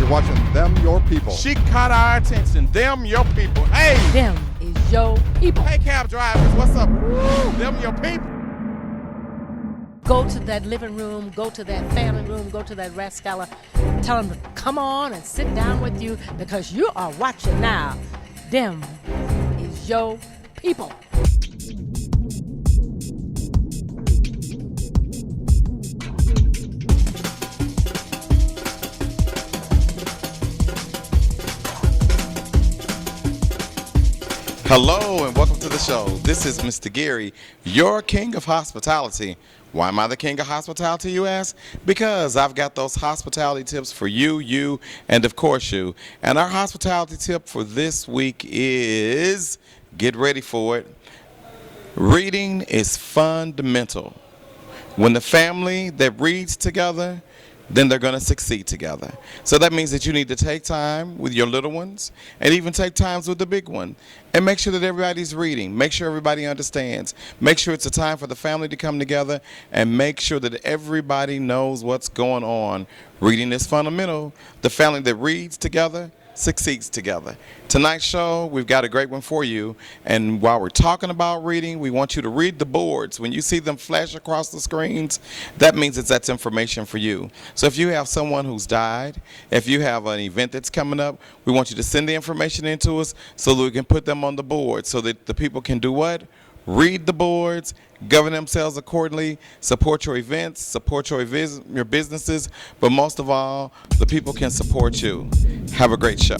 watching Them Your People. She caught our attention. Them your people. Hey! Them is your people. Hey, cab drivers, what's up? Woo! Them your people. Go to that living room, go to that family room, go to that rascala. Tell them to come on and sit down with you because you are watching now. Them is your people. Hello and welcome to the show. This is Mr. Gary, your king of hospitality. Why am I the king of hospitality, you ask? Because I've got those hospitality tips for you, and of course you. And our hospitality tip for this week is, get ready for it, reading is fundamental. When the family that reads together, then they're going to succeed together. So that means that you need to take time with your little ones and even take times with the big one and make sure that everybody's reading. Make sure everybody understands. Make sure it's a time for the family to come together and make sure that everybody knows what's going on. Reading is fundamental. The family that reads together succeeds together. Tonight's show, we've got a great one for you. And while we're talking about reading, we want you to read the boards. When you see them flash across the screens, that means that's information for you. So if you have someone who's died, if you have an event that's coming up, we want you to send the information in to us so that we can put them on the board so that the people can do what? Read the boards, govern themselves accordingly, support your events, support your businesses, but most of all, the people can support you. Have a great show.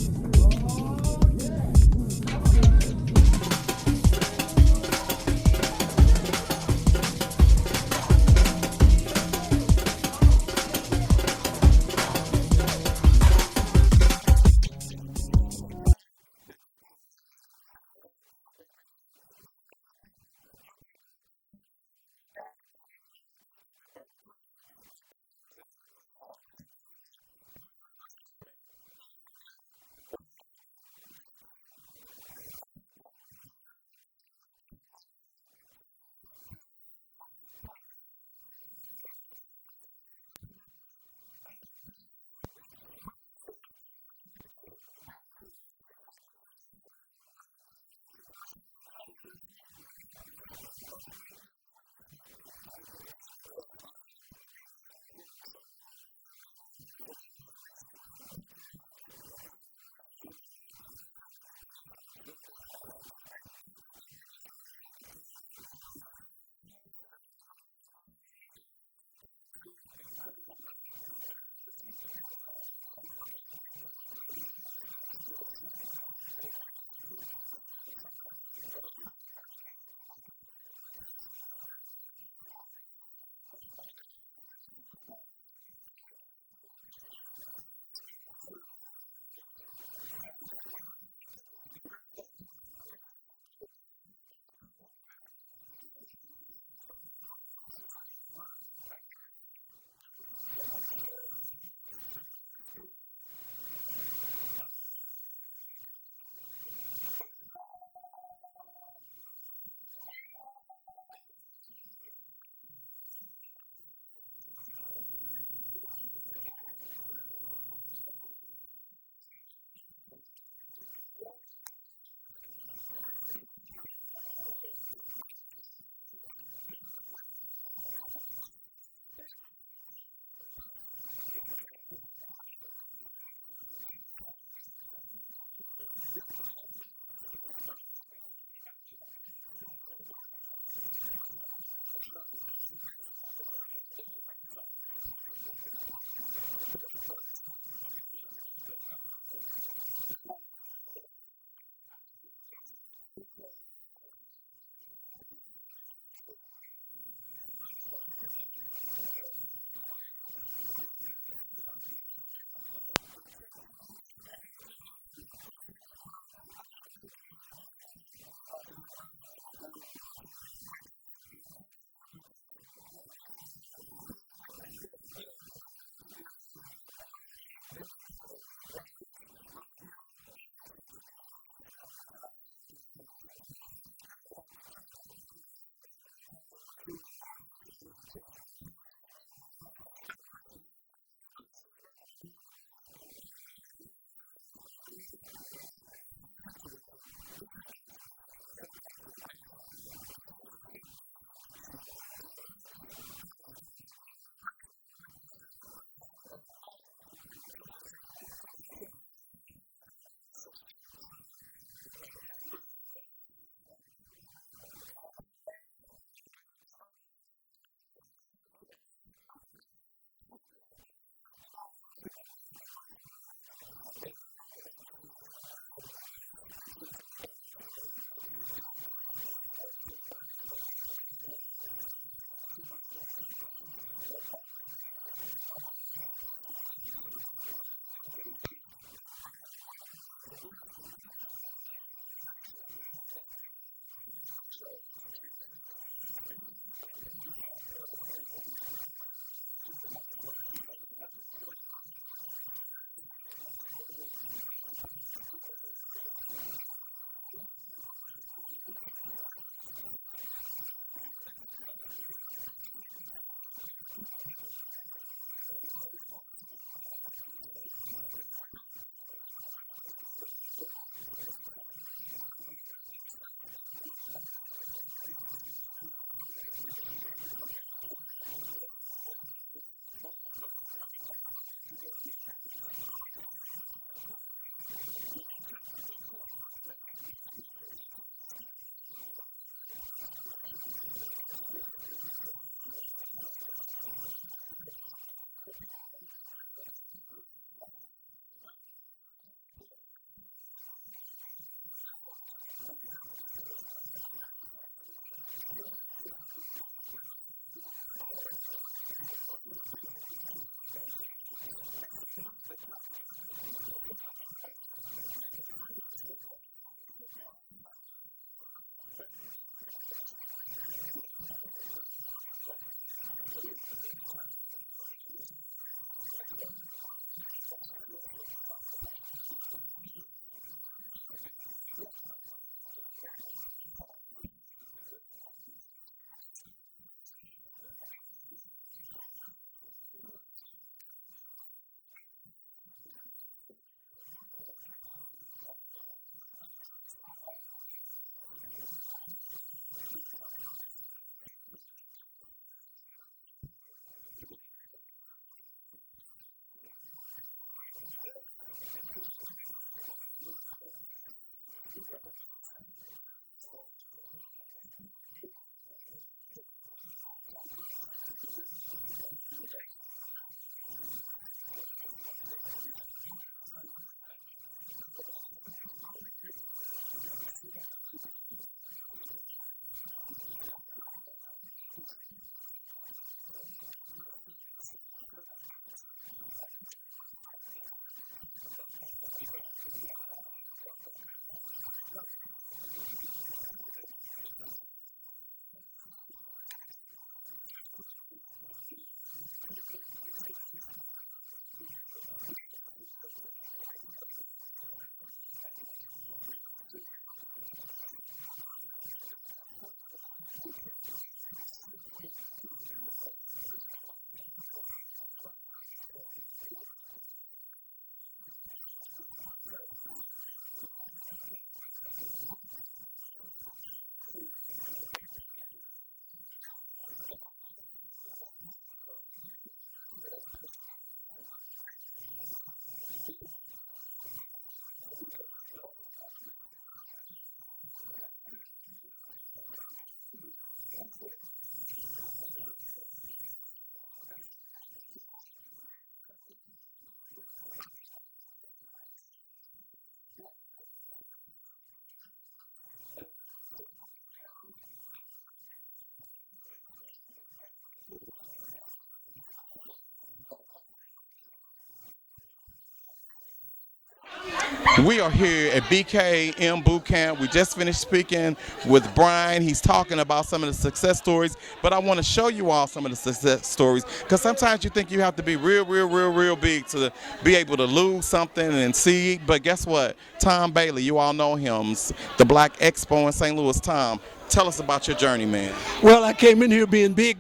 We are here at BKM Boot Camp. We just finished speaking with Brian. He's talking about some of the success stories, but I want to show you all some of the success stories because sometimes you think you have to be real big to be able to lose something and see. But guess what? Tom Bailey, you all know him, the Black Expo in St. Louis. Tom, tell us about your journey, man. Well, I came in here being big.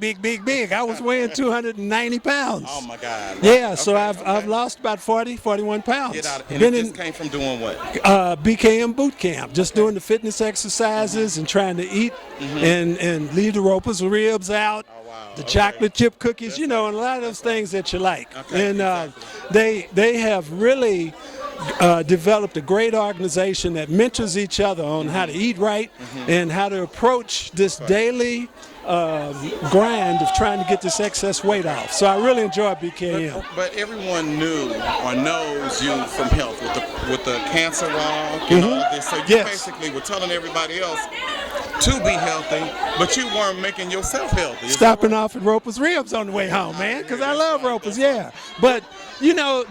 I was weighing 290 pounds. Oh, my God. Yeah, so I've lost about 41 pounds. Get out. And it just came from doing what? BKM boot camp, just doing the fitness exercises and trying to eat and leave the ropers ribs out. The chocolate chip cookies, you know, and a lot of those things that you like. And they have really developed a great organization that mentors each other on how to eat right and how to approach this daily grind of trying to get this excess weight off. So I really enjoy BKM. But everyone knew or knows you from health with the cancer walk and all of this. So you basically were telling everybody else to be healthy, but you weren't making yourself healthy. Stopping off at Roper's Ribs on the way home, man, because I love Roper's, But, you know,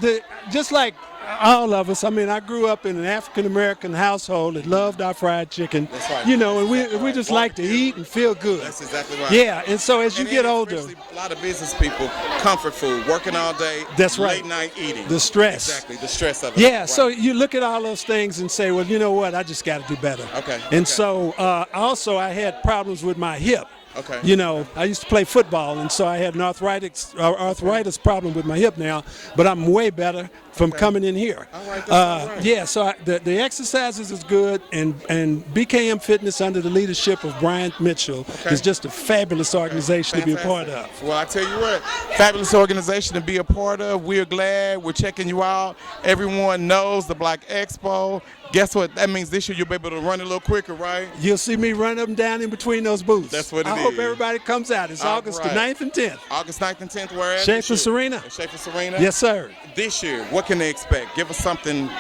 just like all of us, I mean, I grew up in an African-American household that loved our fried chicken. That's right. You know, and we just like to eat and feel good. That's exactly right. Yeah, and so as you get older. A lot of business people, comfort food, working all day, that's right. Late night eating. The stress. Exactly, the stress of it. Yeah, right. So you look at all those things and say, well, you know what, I just got to do better. Okay. And so also I had problems with my hip. Okay. You know, I used to play football, and so I had an arthritis problem with my hip now, but I'm way better from coming in here. All right, that's all right. Yeah, so the exercises is good, and BKM Fitness under the leadership of Brian Mitchell is just a fabulous organization to be a part of. Well, I tell you what, fabulous organization to be a part of. We're glad. We're checking you out. Everyone knows the Black Expo. Guess what? That means this year you'll be able to run a little quicker, right? You'll see me run up and down in between those booths. That's what it is. I hope everybody comes out. It's August the 9th and 10th. August 9th and 10th, where at? Schaefer's Arena. Schaefer's Arena? Yes, sir. This year, what can they expect? Give us something.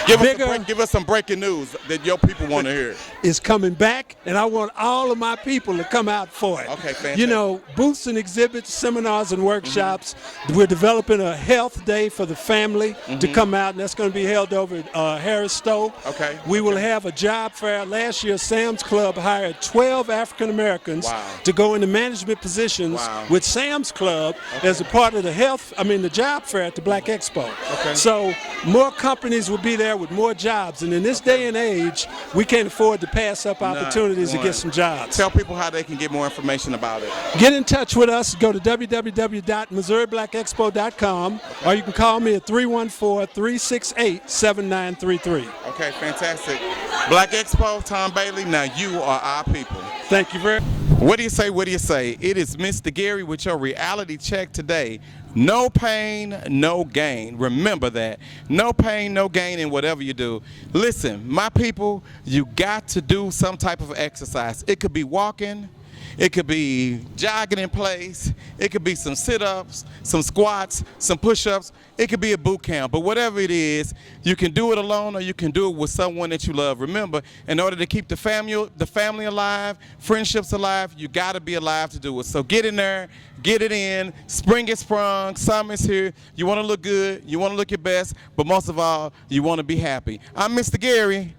Give us some breaking news that your people want to hear. It's coming back, and I want all of my people to come out for it. Okay, fantastic. You know, booths and exhibits, seminars and workshops. We're developing a health day for the family to come out, and that's going to be held over at Harris Stowe. Okay. We will have a job fair. Last year, Sam's Club hired 12 African Americans to go into management positions with Sam's Club as a part of the job fair at the Black Expo. Okay. So more companies will be there with more jobs, and in this day and age, we can't afford to pass up opportunities to get some jobs. Tell people how they can get more information about it. Get in touch with us. Go to www.missouriblackexpo.com, or you can call me at 314-368-7933. Okay, fantastic. Black Expo, Tom Bailey, now you are our people. Thank you very much. What do you say? What do you say? It is Mr. Gary with your reality check today. No pain, no gain. Remember that. No pain, no gain in whatever you do. Listen, my people, you got to do some type of exercise. It could be walking. It could be jogging in place. It could be some sit-ups, some squats, some push-ups. It could be a boot camp. But whatever it is, you can do it alone or you can do it with someone that you love. Remember, in order to keep the family alive, friendships alive, you got to be alive to do it. So get in there, get it in. Spring is sprung. Summer is here. You want to look good. You want to look your best. But most of all, you want to be happy. I'm Mr. Gary.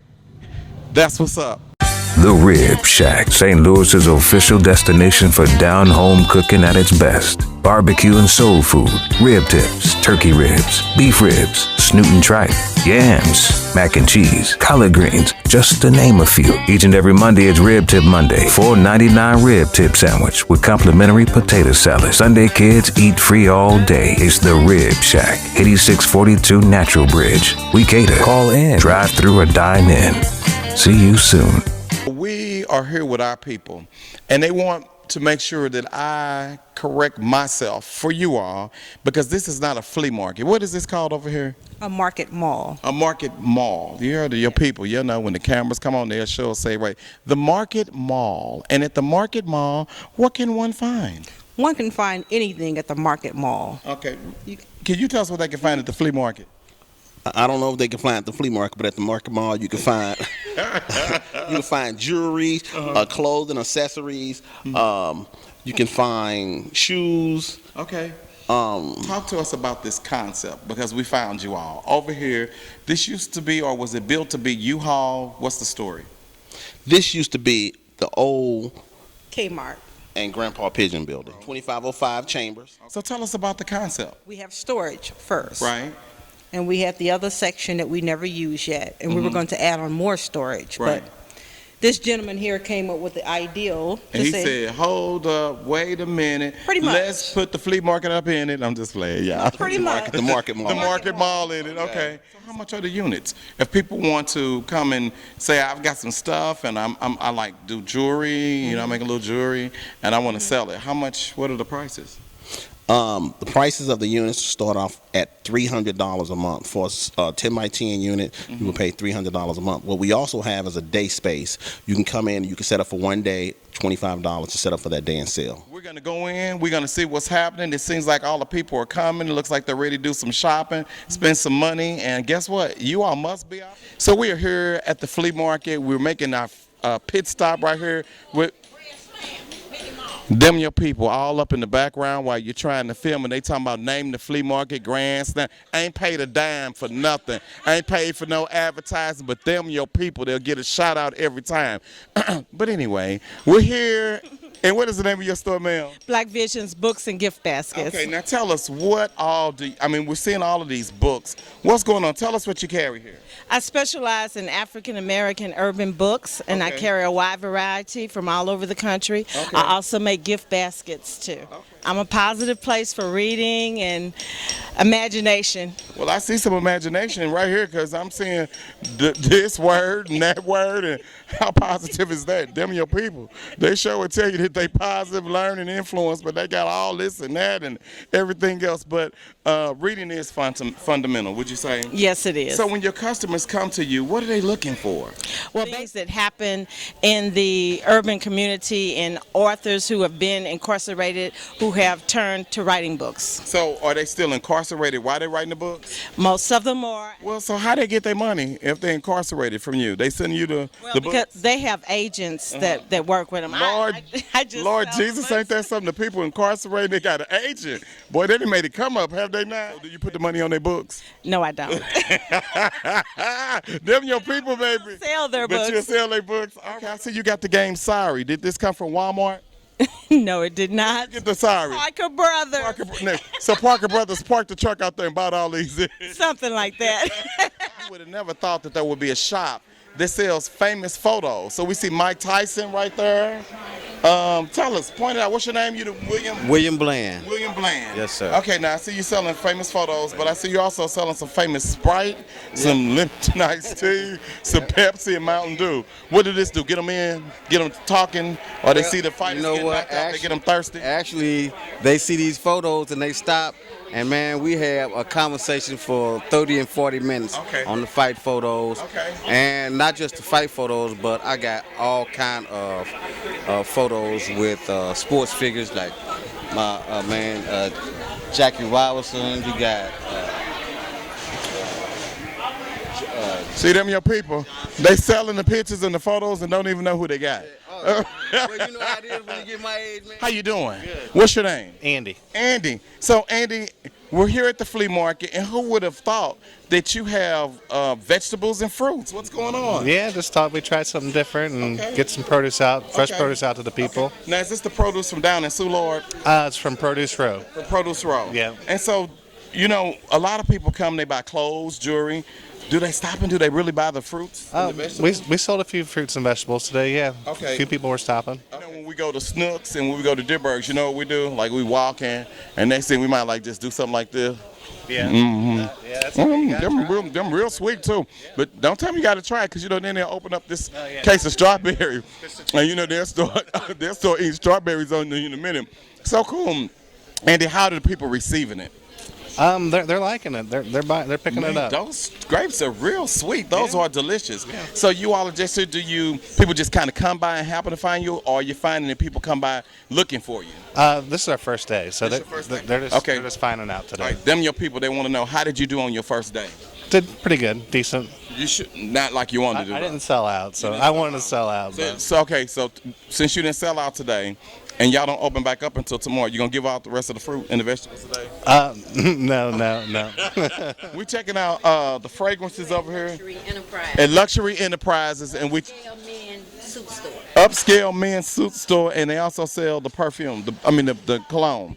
That's what's up. The Rib Shack, St. Louis's official destination for down-home cooking at its best. Barbecue and soul food, rib tips, turkey ribs, beef ribs, snoot and tripe, yams, mac and cheese, collard greens, just to name a few. Each and every Monday it's Rib Tip Monday. $4.99 rib tip sandwich with complimentary potato salad. Sunday kids eat free all day. It's The Rib Shack, 8642 Natural Bridge. We cater. Call in, drive through or dine in. See you soon. We are here with our people, and they want to make sure that I correct myself for you all, because this is not a flea market. What is this called over here? A market mall. A market mall. You heard of your people. You know, when the cameras come on, they'll show, say, right, the market mall. And at the market mall, what can one find? One can find anything at the market mall. Okay. Can you tell us what they can find at the flea market? I don't know if they can find at the flea market, but at the market mall you can find jewelry, clothing, accessories. You can find shoes. Okay. Talk to us about this concept, because we found you all over here. This used to be, or was it built to be, U-Haul? What's the story? This used to be the old Kmart. and Grandpa Pigeon building, 2505 Chambers. So tell us about the concept. We have storage first. Right. And we had the other section that we never used yet. And we were going to add on more storage. Right. But this gentleman here came up with the ideal. And he said, hold up, wait a minute. Pretty much. Let's put the flea market up in it. I'm just playing, yeah. Pretty much. The market mall. The market mall in it, okay. So how much are the units? If people want to come and say, I've got some stuff and I like do jewelry, you know, I make a little jewelry, and I want to sell it. How much, what are the prices? The prices of the units start off at $300 a month. For a 10 by 10 unit, you will pay $300 a month. What we also have is a day space. You can come in and you can set up for one day, $25 to set up for that day and sell. We're going to go in. We're going to see what's happening. It seems like all the people are coming. It looks like they're ready to do some shopping, spend some money. And guess what? You all must be out. So we are here at the flea market. We're making our pit stop right here with them your people all up in the background while you're trying to film, and they talking about naming the flea market Grand Slam. Ain't paid a dime for nothing. Ain't paid for no advertising, but them your people, they'll get a shout out every time. But anyway, we're here. And what is the name of your store, ma'am? Black Visions Books and Gift Baskets. Okay, now tell us what all we're seeing all of these books. What's going on? Tell us what you carry here. I specialize in African American urban books, and I carry a wide variety from all over the country. Okay. I also make gift baskets too. Okay. I'm a positive place for reading and imagination. Well, I see some imagination right here, because I'm seeing this word and that word, and how positive is that? Them your people. They sure would tell you that they positive, learn, and influence, but they got all this and that and everything else. But reading is fundamental, would you say? Yes, it is. So when your customers come to you, what are they looking for? Well, things that happen in the urban community and authors who have been incarcerated who have turned to writing books. So are they still incarcerated while they're writing the books? Most of them are. Well, so how they get their money if they're incarcerated from you? They send you the books? Because they have agents that work with them. Lord, Lord Jesus, ain't that something? The people incarcerated, they got an agent. Boy, they done made it come up, have they not? So do you put the money on their books? No, I don't. Them your people, baby. Sell their books. But you sell their books. Okay, I see you got the game Sorry. Did this come from Walmart? No, it did not. Get the Sorry. Parker Brothers. So Parker Brothers parked the truck out there and bought all these. Something like that. I would have never thought that there would be a shop that sells famous photos. So we see Mike Tyson right there. Tell us, point it out. What's your name? You the William Bland. William Bland. Yes, sir. Okay, now I see you selling famous photos, but I see you also selling some famous Sprite, some Lipton iced tea, some Pepsi and Mountain Dew. What did this do? Get them in, get them talking, or they see the fighters get knocked out, they get them thirsty? Actually, they see these photos and they stop, and man, we have a conversation for 30 and 40 minutes on the fight photos. Okay. And not just the fight photos, but I got all kind of photos with sports figures like my man Jackie Robinson. You got see them your people? They selling the pictures and the photos and don't even know who they got. well, you know how it is when you get my age, man. How you doing? Good. What's your name? Andy. Andy. So Andy, we're here at the flea market, and who would have thought that you have vegetables and fruits? What's going on? Yeah, just thought we'd try something different and get some produce out, fresh produce out to the people. Okay. Now, is this the produce from down in Soulard? It's from Produce Row. From Produce Row. Yeah. And so, you know, a lot of people come, they buy clothes, jewelry. Do they stop and do they really buy the fruits and the vegetables? We sold a few fruits and vegetables today, yeah. Okay. A few people were stopping. You know, when we go to Snooks and when we go to Dibberg's, you know what we do? Like we walk in, and next thing we might like just do something like this. Yeah. Yeah, that's them real sweet too. Yeah. But don't tell me you got to try it, because you know then they'll open up this case of strawberry, and you know they'll start eating strawberries on you in a minute. So cool. Andy, how are the people receiving it? They're liking it. They're picking it up. Those grapes are real sweet. Those are delicious. Yeah. So you all are just here, people just kind of come by and happen to find you, or are you finding that people come by looking for you? This is our first day, so they're just finding out today. All right, them your people, they want to know, how did you do on your first day? Did pretty good, decent. You should not like you wanted to do. I didn't sell out, so I wanted to sell out. So since you didn't sell out today, and y'all don't open back up until tomorrow, you gonna give out the rest of the fruit and the vegetables today? No. We checking out the fragrances over here at Luxury Enterprises, and we upscale men's suit store, and they also sell the perfume. The cologne.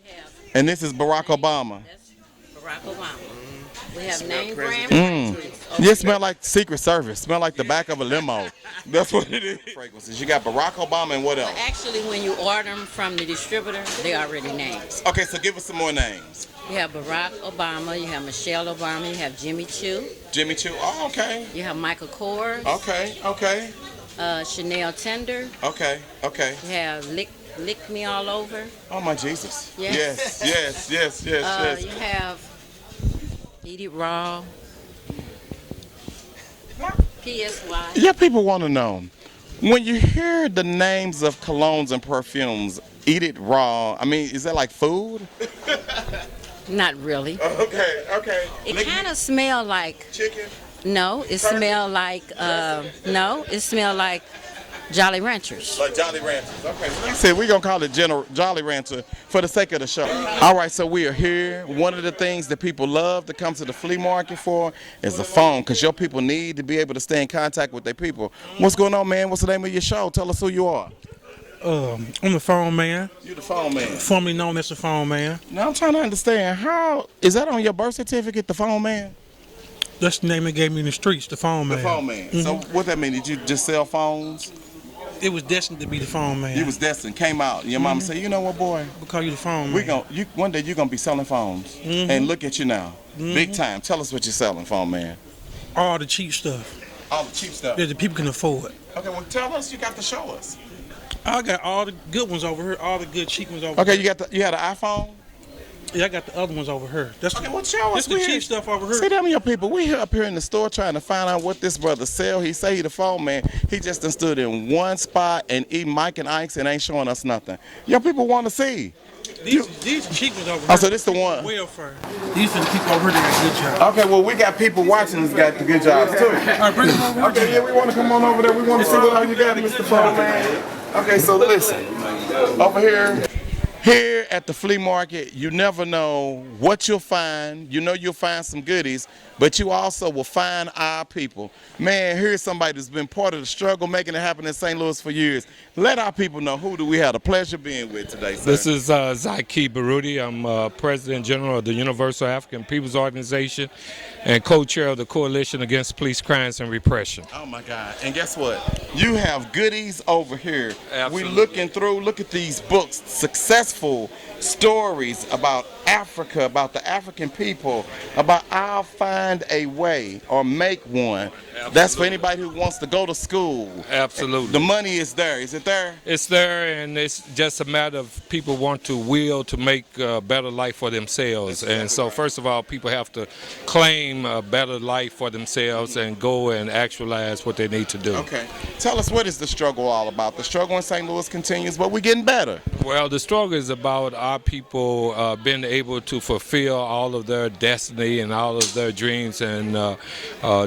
And this is Barack Obama. That's Barack Obama. We have name brand. Yeah, it smell like Secret Service. Smell like the back of a limo. That's what it is. Fragrances. You got Barack Obama and what else? Actually, when you order them from the distributor, they already names. Okay, so give us some more names. You have Barack Obama, you have Michelle Obama, you have Jimmy Choo. Jimmy Choo. Oh, okay. You have Michael Kors. Okay. Chanel Tender. Okay. You have Lick Me All Over. Oh my Jesus. Yes. Yes. You have Eat It Raw. PSY. Yeah, people want to know, when you hear the names of colognes and perfumes, Eat It Raw, I mean, is that like food? Not really. Okay. It kind of smell like chicken. No, it smell like it smell like Jolly Ranchers. Like Jolly Ranchers. Okay. Like I said, we're going to call it Jolly Rancher for the sake of the show. All right, so we are here. One of the things that people love to come to the flea market for is the phone, because your people need to be able to stay in contact with their people. What's going on, man? What's the name of your show? Tell us who you are. I'm the phone man. You're the phone man. Formerly known as the phone man. Now, I'm trying to understand, how is that on your birth certificate, the phone man? That's the name they gave me in the streets, the phone man. The phone man. Mm-hmm. So what that mean? Did you just sell phones? It was destined to be the phone man. You was destined. Came out. Your mama said, you know what, boy? We'll call you the phone man. One day you're going to be selling phones. And look at you now. Big time. Tell us what you're selling, phone man. All the cheap stuff. All the cheap stuff? That the people can afford. Okay, well, tell us. You got to show us. I got all the good ones over here, all the good cheap ones over here. Okay, you had an iPhone? Yeah, I got the other ones over here. That's show us. That's the cheap stuff over here. See them, your people. We here up here in the store trying to find out what this brother sell. He say he the phone man. He just done stood in one spot and eat Mike and Ike's and ain't showing us nothing. Your people want to see. These are cheap ones over here. Oh, so this the one. Welfare. These are the people over here that got good jobs. Okay, well, we got people watching us got the good jobs too. All right, bring them over. Okay, yeah, we want to come on over there. We want to see what all you got, Mr. Phone man. Okay, so listen. Over here at the flea market, you never know what you'll find. You know you'll find some goodies, but you also will find our people. Man, here's somebody that's been part of the struggle, making it happen in St. Louis for years. Let our people know, who do we have the pleasure of being with today, sir? This is Zaki Baruti. I'm President General of the Universal African Peoples Organization and co-chair of the Coalition Against Police Crimes and Repression. Oh my God. And guess what? You have goodies over here. Absolutely. We're looking through, look at these books, successful stories about Africa, about the African people, about I'll find a way or make one. Absolutely. That's for anybody who wants to go to school. Absolutely. The money is there. Is it there? It's there, and it's just a matter of people want to will to make a better life for themselves. And so first of all, people have to claim a better life for themselves and go and actualize what they need to do. Okay. Tell us, what is the struggle all about? The struggle in St. Louis continues, but we're getting better. Well, the struggle is about our people being able to fulfill all of their destiny and all of their dreams and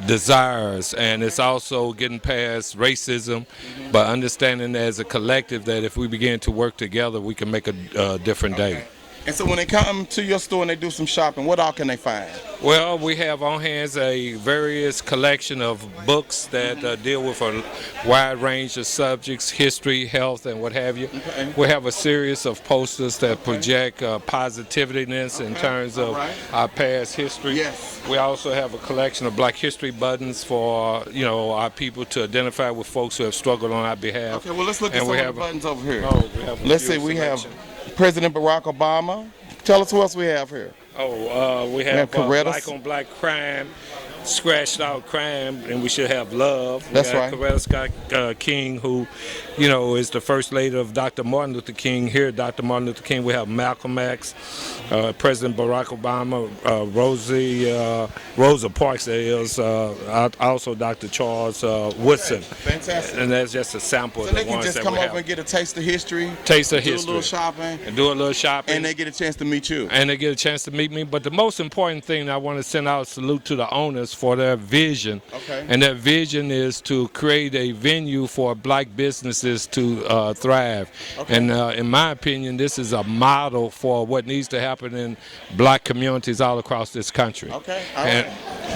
desires. And it's also getting past racism, but understanding as a collective that if we begin to work together, we can make a different day. And so when they come to your store and they do some shopping, what all can they find? Well, we have on hands a various collection of books that deal with a wide range of subjects, history, health, and what have you. Okay. We have a series of posters that project positivity-ness in terms of our past history. Yes. We also have a collection of Black History buttons for, our people to identify with folks who have struggled on our behalf. Okay, well, let's look at some of the buttons over here. Let's see, we have President Barack Obama. Tell us who else we have here. We have Black on Black crime, scratched out crime, and we should have love. That's right. Coretta Scott King, who, is the first lady of Dr. Martin Luther King. Here at Dr. Martin Luther King, we have Malcolm X, President Barack Obama, Rosa Parks, that is, also Dr. Charles Woodson. Fantastic. And that's just a sample so of the they can ones just that come we over have. and get a taste of history. Taste of do history. a little shopping. And do a little shopping. And they get a chance to meet you. And they get a chance to meet me. But the most important thing, I want to send out a salute to the owners for their vision. Okay. And that vision is to create a venue for Black businesses to thrive. Okay. And in my opinion, this is a model for what needs to happen in Black communities all across this country. Okay.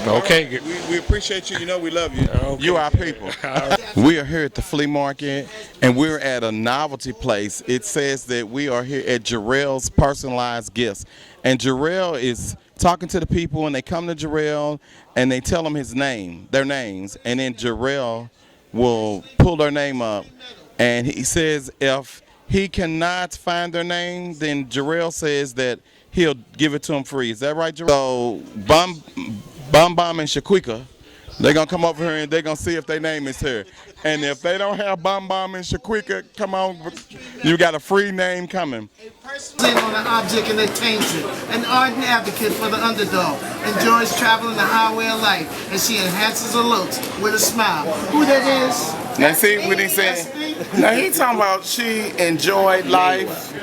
Okay. We appreciate you. We love you. Okay. You are people. We are here at the flea market, and we're at a novelty place. It says that we are here at Jarrell's Personalized Gifts. And Jarrell is talking to the people, and they come to Jarrell, and they tell them their names, and then Jarrell will pull their name up, and he says if he cannot find their name, then Jarrell says that he'll give it to them free. Is that right, Jarrell? So Bum and Shaquika, they're going to come over here and they're going to see if their name is here. And if they don't have Bum and Shaquika, come on, you got a free name coming. A person on an object and attains it. An ardent advocate for the underdog. Enjoys traveling the highway of life. And she enhances her looks with a smile. Who that is? Now see what he's saying? Now he's talking about she enjoyed life.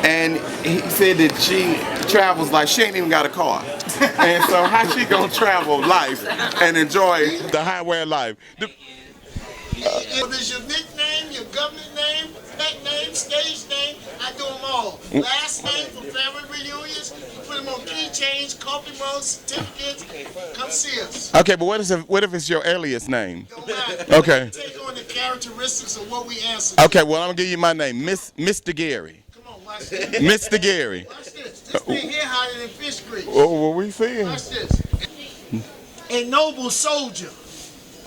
And he said that she travels like she ain't even got a car. And so how she gonna travel life and enjoy the highway of life? Whether it's your nickname, your government name, pet name, stage name, I do them all. Last name for family reunions, put them on keychains, coffee mugs, certificates. Come see us. Okay, but what if it's your alias name? Don't matter. Okay. Take on the characteristics of what we answer. Okay, well I'm gonna give you my name, Mr. Gary. Come on, watch this. Mr. Gary. Watch this. This thing here higher than fish grease. Oh, what we seeing? Watch this. A noble soldier.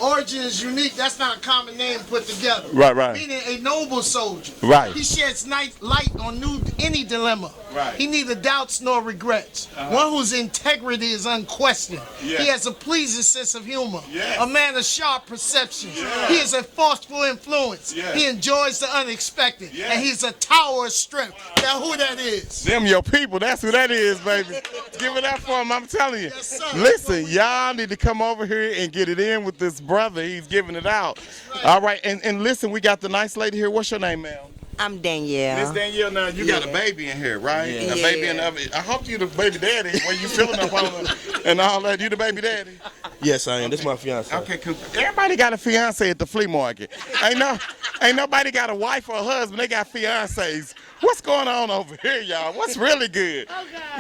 Origin is unique. That's not a common name put together. Right. Meaning a noble soldier. Right. He sheds light on any dilemma. Right. He neither doubts nor regrets. One whose integrity is unquestioned. Yeah. He has a pleasing sense of humor. Yes. A man of sharp perception. Yeah. He is a forceful influence. Yeah. He enjoys the unexpected. Yeah. And he's a tower of strength. Now who that is? Them your people. That's who that is, baby. Give it up for him. I'm telling you. Yes, sir. Listen, y'all need to come over here and get it in with this brother. He's giving it out. Right. All right, and listen, we got the nice lady here. What's your name, ma'am? I'm Danielle. Miss Danielle, now you got a baby in here, right? Yeah. A baby in the oven. I hope you the baby daddy when you feeling up on her and all that. You the baby daddy? Yes, I am. This is my fiance. Okay, cool. Everybody got a fiance at the flea market. Ain't nobody got a wife or a husband. They got fiancés. What's going on over here, y'all? What's really good?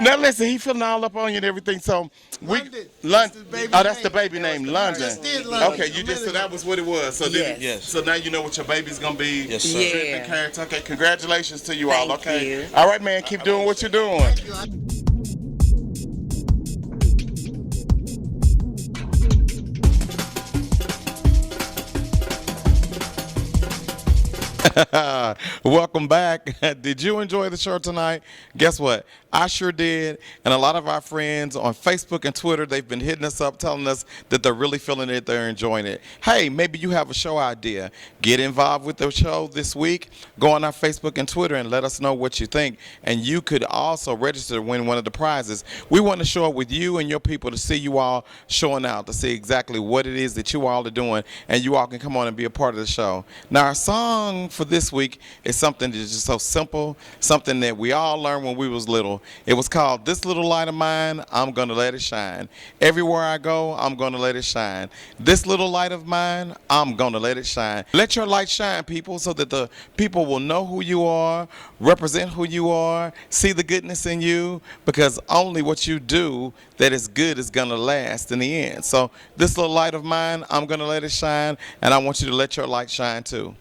Now listen, he feeling all up on you and everything. So London. Oh, that's the baby name, London. Just did London. Okay, you just so that was what it was. So Yes. So now you know what your baby's gonna be. Yes, sir. Strictly character. Okay, congratulations to you all. Thank Okay. you. All right, man. Keep doing what you're doing. Welcome back. Did you enjoy the show tonight? Guess what? I sure did. And a lot of our friends on Facebook and Twitter, they've been hitting us up telling us that they're really feeling it, they're enjoying it. Hey, maybe you have a show idea. Get involved with the show this week. Go on our Facebook and Twitter and let us know what you think. And you could also register to win one of the prizes. We want to show up with you and your people to see you all showing out, to see exactly what it is that you all are doing, and you all can come on and be a part of the show. Now, our song for this week is something that's just so simple, something that we all learned when we was little. It was called This Little Light of Mine, I'm Gonna Let It Shine. Everywhere I go, I'm gonna let it shine. This little light of mine, I'm gonna let it shine. Let your light shine, people, so that the people will know who you are, represent who you are, see the goodness in you, because only what you do that is good is gonna last in the end. So this little light of mine, I'm gonna let it shine, and I want you to let your light shine too.